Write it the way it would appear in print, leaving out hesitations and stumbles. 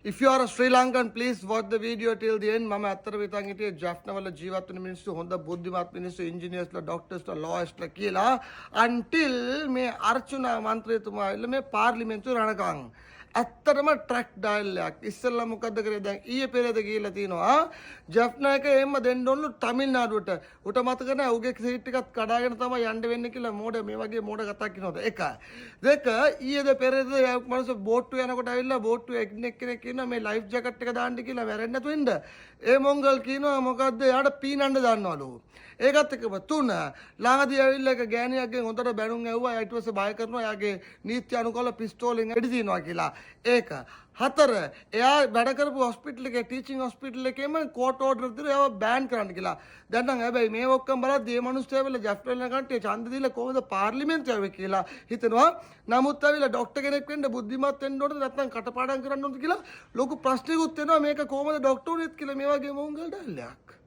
If you are a Sri Lankan, please watch the video till the end. මම අත්තර විතන් හිටියේ ජෆ්නා වල ජීවත් වෙන මිනිස්සු හොඳ බුද්ධිමත් මිනිස්සු ඉංජිනේර්ස්ලා ඩොක්ටර්ස්ලා ලෝයර්ස්ලා කියලා until මේ අර්චුනා මන්ත්‍රීතුමා ඇවිල්ලා මේ පාර්ලිමේන්තුවේ රණකම්. ඇත්තටම ට්‍රැක් ඩයල් එකක්. ඉස්සෙල්ලා මොකද්ද කරේ දැන් ඊයේ පෙරේද ගිහිල්ලා තිනවා ජෆ්නා එක එහෙම දෙන්න ඕනලු තමිල්නාඩුවට. උට මතක නැහැ උගේ සීට් එකත් කඩාගෙන තමයි යන්න වෙන්නේ කියලා මෝඩ මේ වගේ මෝඩ කතා කියනවාද. එක. දෙක ඊයේද පෙරේද මනුස්ස බෝට්ටුව යනකොට ඇවිල්ලා බෝට්ටුව එක්නෙක් කෙනෙක් කියනවා මේ ලයිෆ් ජැකට් එක දාන්න කියලා මැරෙන්න නැතුව ඉන්න. ඒ මොංගල් කියනවා මොකද්ද යාට පීනන්න දාන්නවලු. ඒකත් එක්කම තුන ළඟදී ඇවිල්ලා එක ගෑණියක්ගෙන් හොඳට බැනුම් ඇහුවා. ඊට පස්සේ බය කරනවා යාගේ නීති අනුකූල පිස්තෝලෙන් එඩි දිනවා කියලා. ඒක. හතර එයා වැඩ කරපු හොස්පිටල් එකේ ටීචින් හොස්පිටල් එකේම කෝට් ඕඩර් දීලා ඒව බෑන් කරන්න කියලා. දැන් නම් හැබැයි මේ ඔක්කොම බලද්දී මේ මිනිස්සු ඇවිල්ලා ජෆ්ටල් යන කන්ට්ටිය ඡන්ද දීලා කොහොමද පාර්ලිමේන්තුවේ ආවේ කියලා හිතනවා. නමුත් ඇවිල්ලා ડોක්ටර් කෙනෙක් වෙන්න බුද්ධිමත් වෙන්න ඕනද නැත්නම් කටපාඩම් කරන්න ඕනද කියලා ලොකු ප්‍රශ්නයකුත් එනවා. මේක කොහොමද ડોක්ටර් උනේත් කියලා මේ වගේ මොංගල් ඩල්ලයක්.